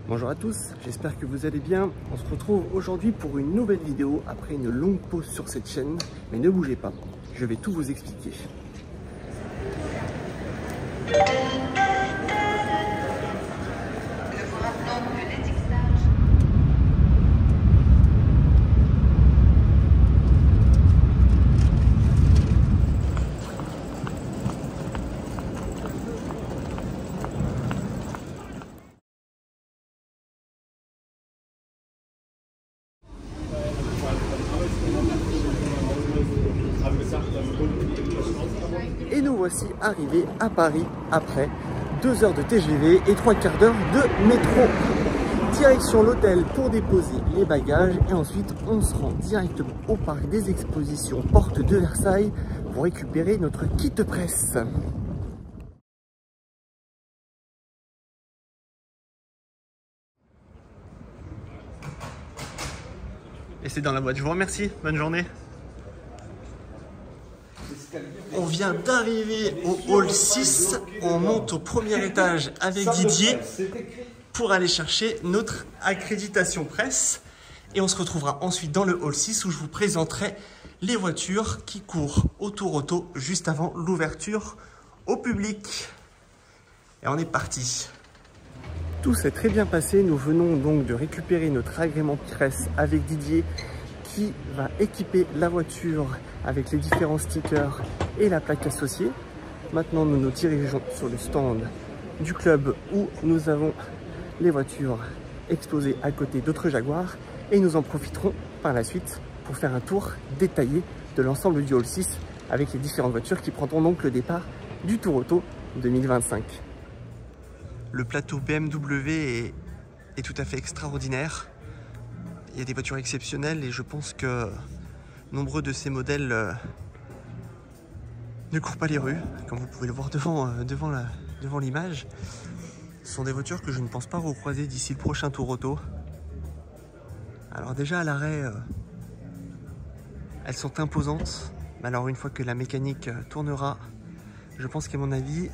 Bonjour à tous, j'espère que vous allez bien. On se retrouve aujourd'hui pour une nouvelle vidéo après une longue pause sur cette chaîne. Mais ne bougez pas, je vais tout vous expliquer. Et nous voici arrivés à Paris après 2 heures de TGV et 3/4 d'heure de métro. Direction l'hôtel pour déposer les bagages et ensuite on se rend directement au parc des expositions Porte de Versailles pour récupérer notre kit presse. Et c'est dans la boîte, je vous remercie, bonne journée. On vient d'arriver au hall 6, on monte au premier étage avec Didier pour aller chercher notre accréditation presse. Et on se retrouvera ensuite dans le hall 6 où je vous présenterai les voitures qui courent au Tour Auto juste avant l'ouverture au public. Et on est parti. Tout s'est très bien passé, nous venons donc de récupérer notre agrément presse avec Didier qui va équiper la voiture avec les différents stickers et la plaque associée. Maintenant, nous nous dirigeons sur le stand du club où nous avons les voitures exposées à côté d'autres Jaguars et nous en profiterons par la suite pour faire un tour détaillé de l'ensemble du hall 6 avec les différentes voitures qui prendront donc le départ du Tour Auto 2025. Le plateau BMW est tout à fait extraordinaire. Il y a des voitures exceptionnelles et je pense que nombreux de ces modèles ne courent pas les rues, comme vous pouvez le voir devant l'image. Ce sont des voitures que je ne pense pas recroiser d'ici le prochain Tour Auto. Alors déjà à l'arrêt, elles sont imposantes. Mais alors une fois que la mécanique tournera, je pense qu'à mon avis,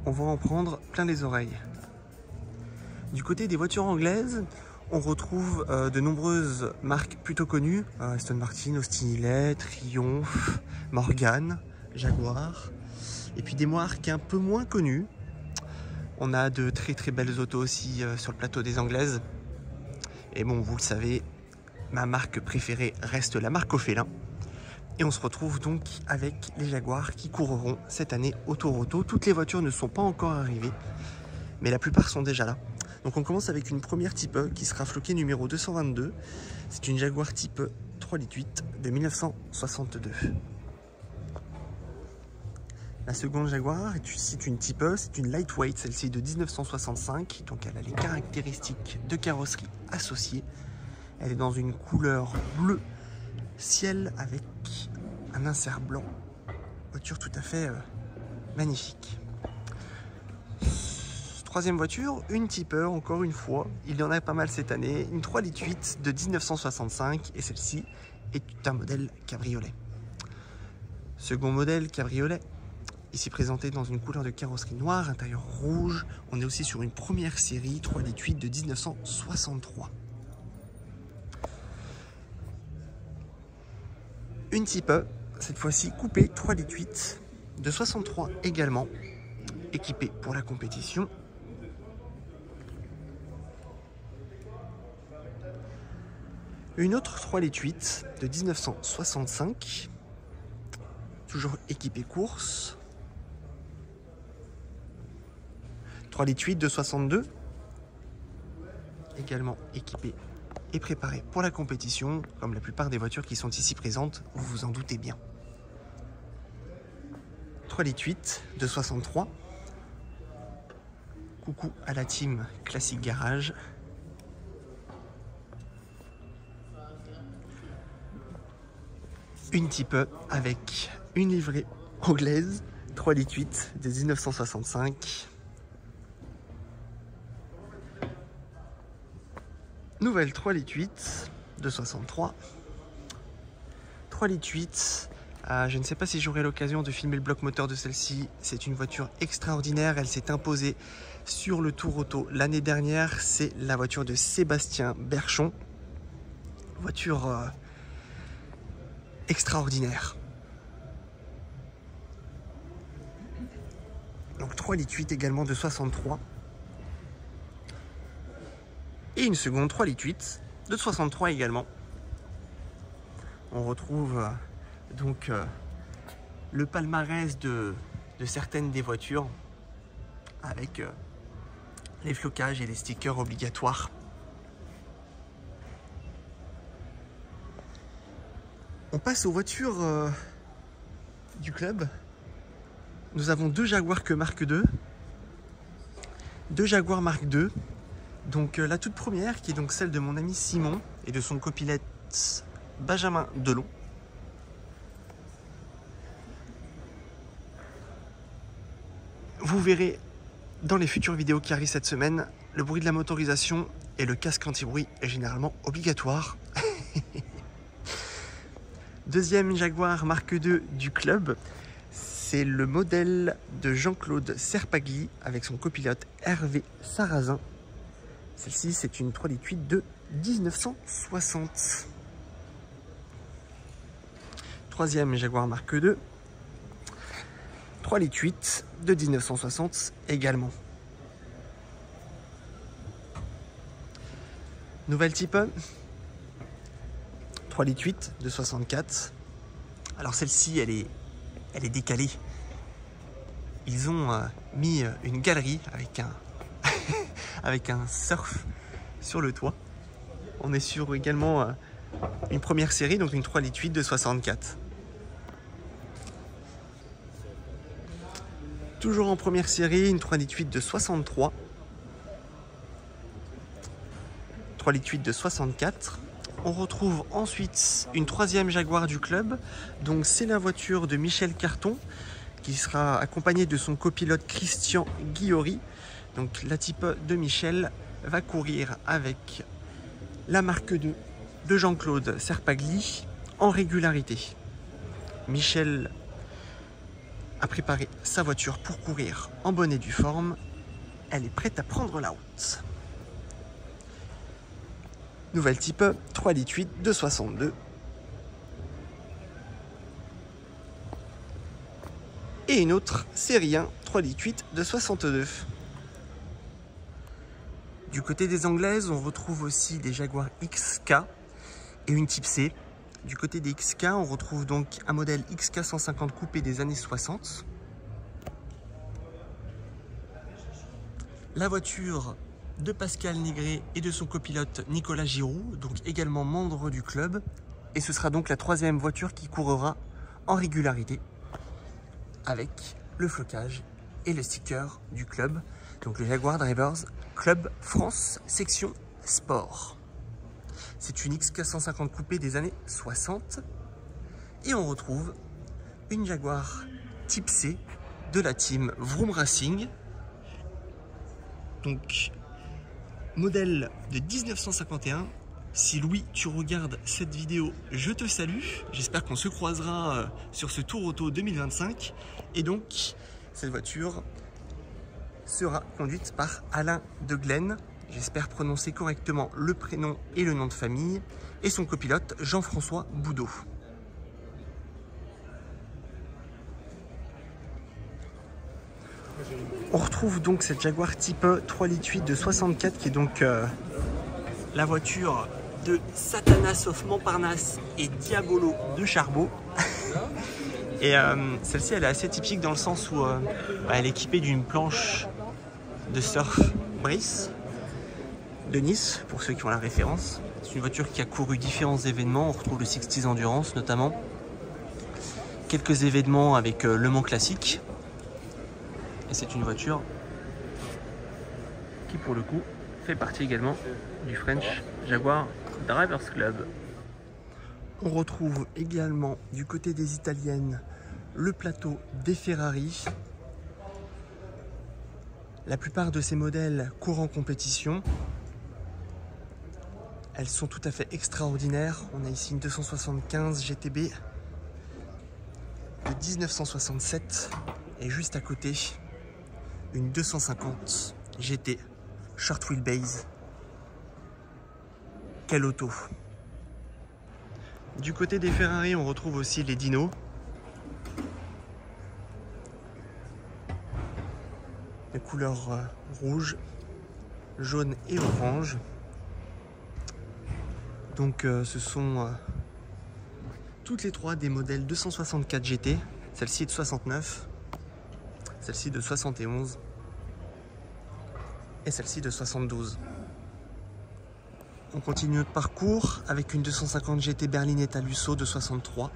on va en prendre plein les oreilles. Du côté des voitures anglaises, on retrouve de nombreuses marques plutôt connues, Aston Martin, Austin Hillet, Triumph, Morgan, Jaguar, et puis des marques un peu moins connues. On a de très très belles autos aussi sur le plateau des anglaises. Et bon, vous le savez, ma marque préférée reste la marque Ophélia. Et on se retrouve donc avec les Jaguars qui courront cette année au Tour Auto. Toutes les voitures ne sont pas encore arrivées, mais la plupart sont déjà là. Donc on commence avec une première Type E qui sera floquée numéro 222. C'est une Jaguar Type E 3,8 litres de 1962. La seconde Jaguar, c'est une Type E, c'est une lightweight, celle-ci de 1965. Donc elle a les caractéristiques de carrosserie associées. Elle est dans une couleur bleu ciel avec un insert blanc. Voiture tout à fait magnifique. Troisième voiture, une Type E, encore une fois, il y en a pas mal cette année, une 3,8 litres de 1965 et celle-ci est un modèle cabriolet. Second modèle cabriolet, ici présenté dans une couleur de carrosserie noire, intérieur rouge. On est aussi sur une première série 3,8 litres de 1963. Une Type E, cette fois-ci coupée 3,8 litres de 63 également, équipée pour la compétition. Une autre 3,8 litres de 1965, toujours équipée course. 3,8 litres de 62, également équipée et préparée pour la compétition, comme la plupart des voitures qui sont ici présentes, vous vous en doutez bien. 3,8 litres de 63. Coucou à la team Classique Garage. Une Type E avec une livrée anglaise, 3,8 litres de 1965. Nouvelle 3,8 litres de 63. 3,8 litres Je ne sais pas si j'aurai l'occasion de filmer le bloc moteur de celle-ci. C'est une voiture extraordinaire. Elle s'est imposée sur le Tour Auto l'année dernière. C'est la voiture de Sébastien Berchon. Voiture extraordinaire. Donc 3,8 litres également de 63. Et une seconde 3,8 litres de 63 également. On retrouve donc le palmarès de certaines des voitures avec les flocages et les stickers obligatoires. On passe aux voitures du club. Nous avons deux Jaguar que Mark II, deux Jaguar Mark II. Donc la toute première qui est donc celle de mon ami Simon et de son copilote Benjamin Delon. Vous verrez dans les futures vidéos qui arrivent cette semaine, le bruit de la motorisation et le casque anti-bruit est généralement obligatoire. Deuxième Jaguar Mark II du club, c'est le modèle de Jean-Claude Serpagli avec son copilote Hervé Sarrazin. Celle-ci, c'est une 3,8 litres de 1960. Troisième Jaguar Mark II, 3,8 litres de 1960 également. Nouvelle type 3,8 litres de 64. Alors celle-ci, elle est décalée. Ils ont mis une galerie avec un avec un surf sur le toit. On est sur également une première série, donc une 3,8 litres de 64. Toujours en première série, une 3,8 litres de 63. 3,8 litres de 64. On retrouve ensuite une troisième Jaguar du club. Donc c'est la voiture de Michel Carton qui sera accompagné de son copilote Christian Guillory. Donc la type de Michel va courir avec la Mark II de Jean-Claude Serpagli en régularité. Michel a préparé sa voiture pour courir en bonne et due forme. Elle est prête à prendre la route. Nouvelle type 3,8 litres de 62. Et une autre série 1 3,8 litres de 62. Du côté des Anglaises, on retrouve aussi des Jaguar XK et une Type C. Du côté des XK, on retrouve donc un modèle XK 150 coupé des années 60. La voiture de Pascal Négré et de son copilote Nicolas Giroud, donc également membre du club. Et ce sera donc la troisième voiture qui courra en régularité avec le flocage et le sticker du club. Donc le Jaguar Drivers Club France section sport. C'est une XK 150 coupé des années 60. Et on retrouve une Jaguar Type C de la team Vroom Racing. Donc modèle de 1951. Si Louis, tu regardes cette vidéo, je te salue. J'espère qu'on se croisera sur ce Tour Auto 2025. Et donc, cette voiture sera conduite par Alain de Glen. J'espère prononcer correctement le prénom et le nom de famille. Et son copilote, Jean-François Boudot. On retrouve donc cette Jaguar type 3,8 litres de 64 qui est donc la voiture de Satanas of Montparnasse et Diabolo de Charbot. Et celle-ci, elle est assez typique dans le sens où elle est équipée d'une planche de surf Brice de Nice, pour ceux qui ont la référence. C'est une voiture qui a couru différents événements. On retrouve le 60s Endurance notamment. Quelques événements avec Le Mans Classique. Et c'est une voiture qui, pour le coup, fait partie également du French Jaguar Drivers Club. On retrouve également du côté des Italiennes le plateau des Ferrari. La plupart de ces modèles courent en compétition. Elles sont tout à fait extraordinaires. On a ici une 275 GTB 1967 et juste à côté une 250 GT short wheelbase. Quelle auto! Du côté des Ferrari, on retrouve aussi les Dino. Les couleurs rouge, jaune et orange. Donc ce sont toutes les trois des modèles 264 GT. Celle-ci est de 69, celle-ci de 71 et celle-ci de 72. On continue notre parcours avec une 250 GT Berlinetta Lusso de 63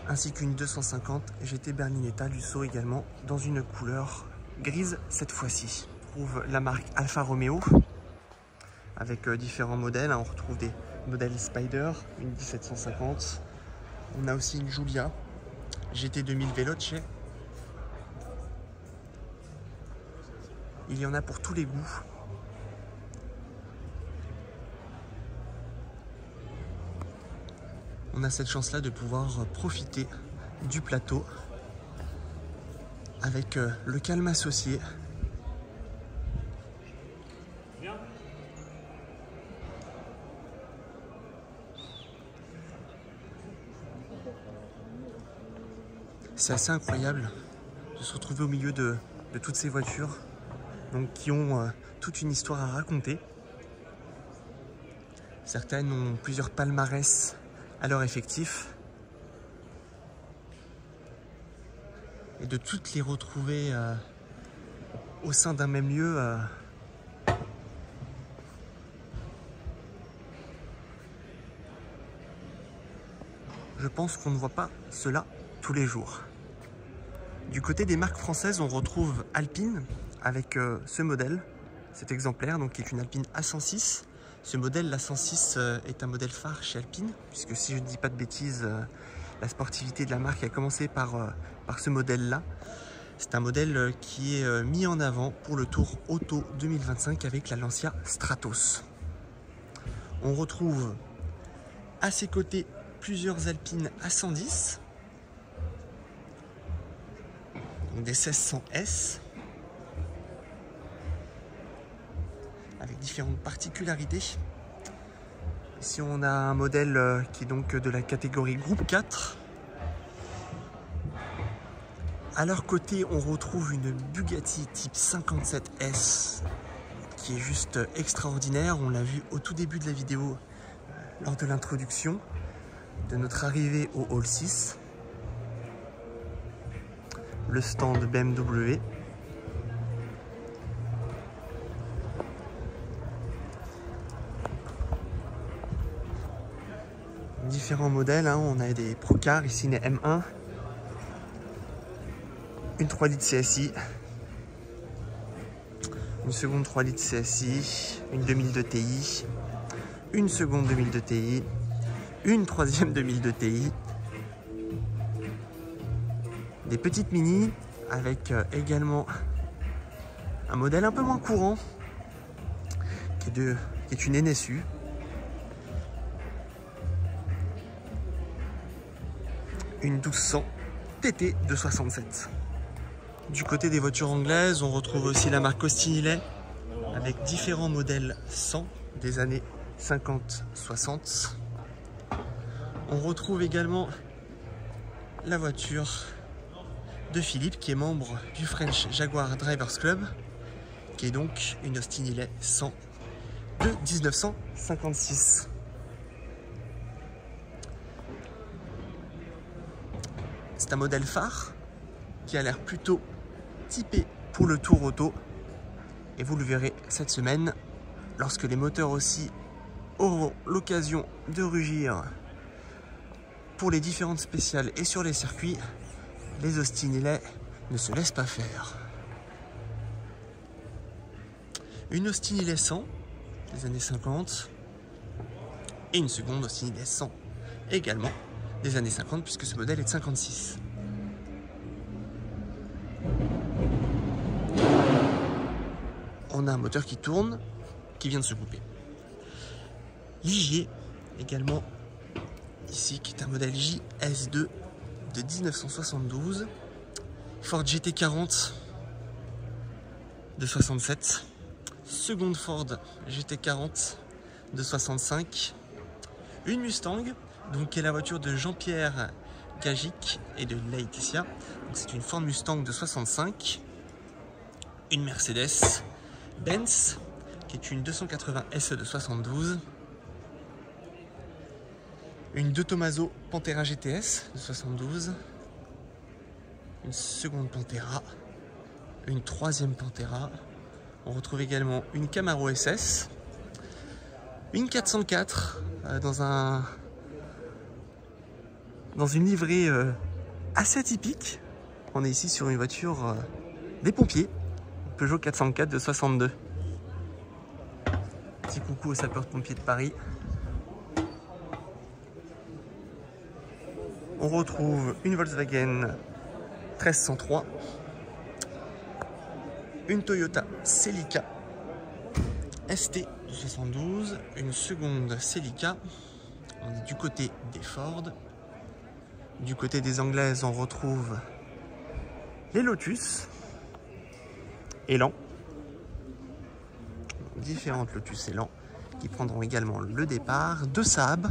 ainsi qu'une 250 GT Berlinetta Lusso également dans une couleur grise cette fois-ci. On trouve la marque Alfa Romeo avec différents modèles. On retrouve des modèles Spider, une 1750. On a aussi une Giulia GT 2000 Veloce. Il y en a pour tous les goûts. On a cette chance-là de pouvoir profiter du plateau avec le calme associé. C'est assez incroyable de se retrouver au milieu de toutes ces voitures donc, qui ont toute une histoire à raconter. Certaines ont plusieurs palmarès à leur effectif. Et de toutes les retrouver au sein d'un même lieu, je pense qu'on ne voit pas cela tous les jours. Du côté des marques françaises, on retrouve Alpine avec ce modèle, cet exemplaire, donc qui est une Alpine A106. Ce modèle, la 106, est un modèle phare chez Alpine, puisque si je ne dis pas de bêtises, la sportivité de la marque a commencé par ce modèle-là. C'est un modèle qui est mis en avant pour le Tour Auto 2025 avec la Lancia Stratos. On retrouve à ses côtés plusieurs Alpines A110, donc des 1600S, avec différentes particularités. Ici on a un modèle qui est donc de la catégorie groupe 4. À leur côté on retrouve une Bugatti type 57S qui est juste extraordinaire. On l'a vu au tout début de la vidéo lors de l'introduction de notre arrivée au Hall 6. Le stand BMW. Différents modèles, on a des Procar, ici une M1, une 3 litres CSI, une seconde 3 litres CSI, une 2002 Ti, une seconde 2002 Ti, une troisième 2002 Ti, des petites Mini avec également un modèle un peu moins courant qui est une NSU. Une 1200 TT de 67. Du côté des voitures anglaises, on retrouve aussi la marque Austin Healey avec différents modèles 100 des années 50-60. On retrouve également la voiture de Philippe qui est membre du French Jaguar Drivers Club, qui est donc une Austin Healey 100 de 1956. C'est un modèle phare qui a l'air plutôt typé pour le Tour Auto. Et vous le verrez cette semaine, lorsque les moteurs aussi auront l'occasion de rugir pour les différentes spéciales et sur les circuits, les Austin Healey ne se laissent pas faire. Une Austin Healey 100 des années 50 et une seconde Austin Healey 100 également des années 50 puisque ce modèle est de 56. On a un moteur qui tourne, qui vient de se couper. Ligier également ici qui est un modèle JS2 de 1972. Ford GT40 de 67. Seconde Ford GT40 de 65. Une Mustang, donc qui est la voiture de Jean-Pierre Gagic et de Laetitia. C'est une Ford Mustang de 65. Une Mercedes Benz, qui est une 280 SE de 72. Une De Tomaso Pantera GTS de 72. Une seconde Pantera. Une troisième Pantera. On retrouve également une Camaro SS. Une 404 dans une livrée assez atypique. On est ici sur une voiture des pompiers. Peugeot 404 de 62. Petit coucou aux sapeurs-pompiers de Paris. On retrouve une Volkswagen 1303. Une Toyota Celica ST de 72. Une seconde Celica. On est du côté des Ford. Du côté des Anglaises, on retrouve les Lotus Elan. Différentes Lotus Elan qui prendront également le départ. Deux Saab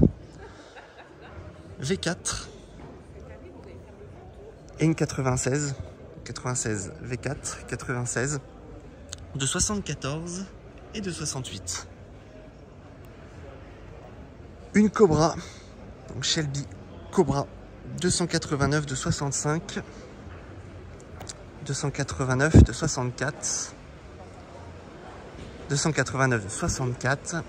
V4 et une 96 V4 96 de 74 et de 68. Une Cobra, donc Shelby Cobra 289 de 65, 289 de 64, 289 de 64,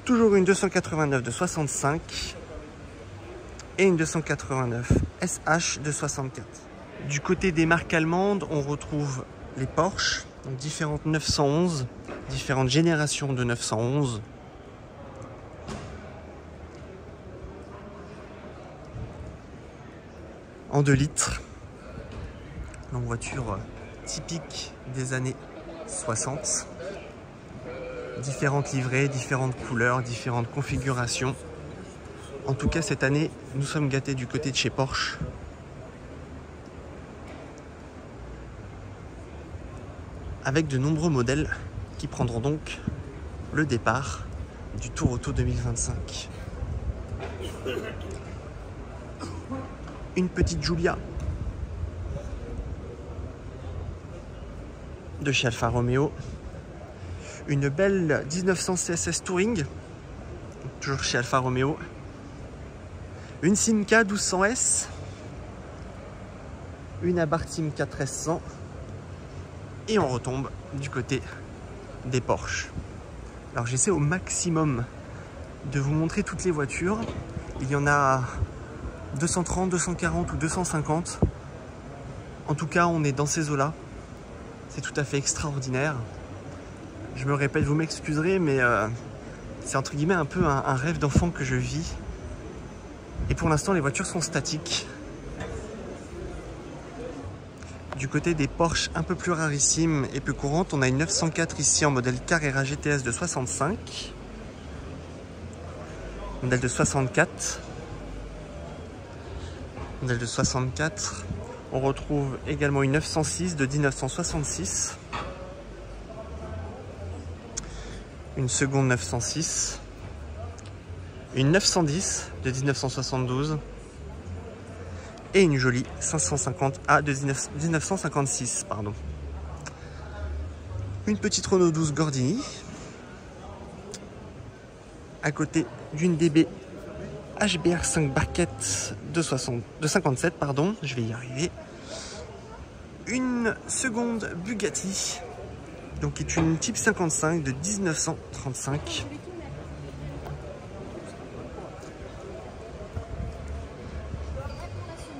toujours une 289 de 65 et une 289 SH de 64. Du côté des marques allemandes, on retrouve les Porsche, donc différentes 911, différentes générations de 911. En 2 litres, donc voiture typique des années 60. Différentes livrées, différentes couleurs, différentes configurations. En tout cas, cette année, nous sommes gâtés du côté de chez Porsche. Avec de nombreux modèles qui prendront donc le départ du Tour Auto 2025. Une petite Giulia de chez Alfa Romeo. Une belle 1900 CSS Touring, toujours chez Alfa Romeo. Une Simca 1200S. Une Abarth Simca 1300. Et on retombe du côté des Porsche. Alors j'essaie au maximum de vous montrer toutes les voitures. Il y en a 230, 240 ou 250. En tout cas, on est dans ces eaux-là. C'est tout à fait extraordinaire. Je me répète, vous m'excuserez, mais c'est entre guillemets un peu un rêve d'enfant que je vis. Et pour l'instant, les voitures sont statiques. Du côté des Porsche un peu plus rarissimes et peu courantes, on a une 904 ici en modèle Carrera GTS de 65. Modèle de 64. Modèle de 64. On retrouve également une 906 de 1966. Une seconde 906. Une 910 de 1972. Et une jolie 550A de 1956, pardon. Une petite Renault 12 Gordini. À côté d'une DB HBR 5 barquette de 57, pardon, je vais y arriver. Une seconde Bugatti, donc qui est une Type 55 de 1935.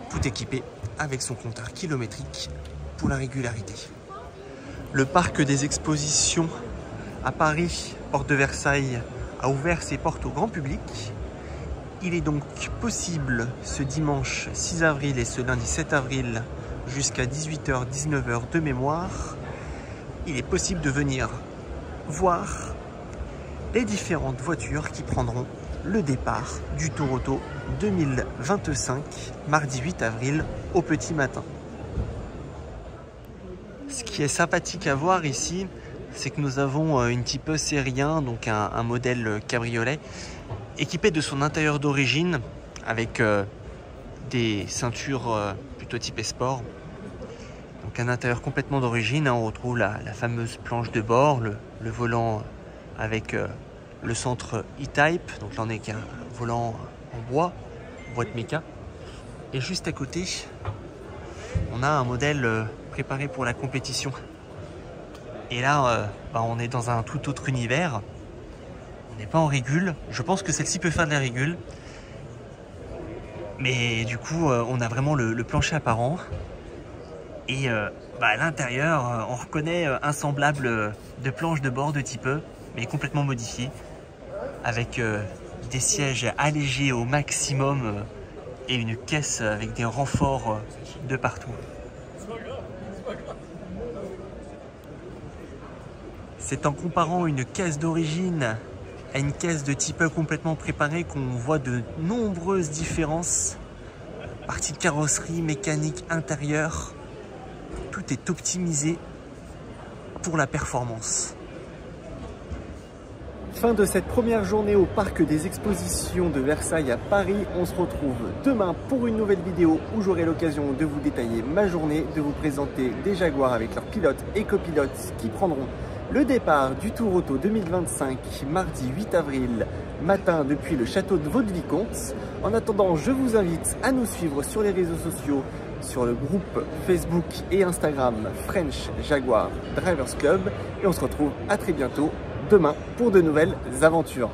Tout équipé avec son compteur kilométrique pour la régularité. Le parc des expositions à Paris, porte de Versailles, a ouvert ses portes au grand public. Il est donc possible ce dimanche 6 avril et ce lundi 7 avril jusqu'à 18h, 19h de mémoire, il est possible de venir voir les différentes voitures qui prendront le départ du Tour Auto 2025, mardi 8 avril au petit matin. Ce qui est sympathique à voir ici, c'est que nous avons une type série 1, donc un modèle cabriolet, équipé de son intérieur d'origine, avec des ceintures plutôt type sport. Donc un intérieur complètement d'origine, hein, on retrouve la fameuse planche de bord, le volant avec le centre E-Type, donc là on est qu'un volant en bois, boîte méca. Et juste à côté, on a un modèle préparé pour la compétition. Et là, on est dans un tout autre univers. On n'est pas en régule. Je pense que celle-ci peut faire de la régule. Mais du coup, on a vraiment le plancher apparent. Et à l'intérieur, on reconnaît un semblable de planche de bord de type E, mais complètement modifié, avec des sièges allégés au maximum et une caisse avec des renforts de partout. C'est en comparant une caisse d'origine à une caisse de type E complètement préparée qu'on voit de nombreuses différences. Partie de carrosserie, mécanique, intérieur, tout est optimisé pour la performance. Fin de cette première journée au parc des expositions de Versailles à Paris. On se retrouve demain pour une nouvelle vidéo où j'aurai l'occasion de vous détailler ma journée, de vous présenter des Jaguars avec leurs pilotes et copilotes qui prendront le départ du Tour Auto 2025, mardi 8 avril matin depuis le château de Vaux-de-Vicomte. En attendant, je vous invite à nous suivre sur les réseaux sociaux, sur le groupe Facebook et Instagram French Jaguar Drivers Club. Et on se retrouve à très bientôt demain pour de nouvelles aventures.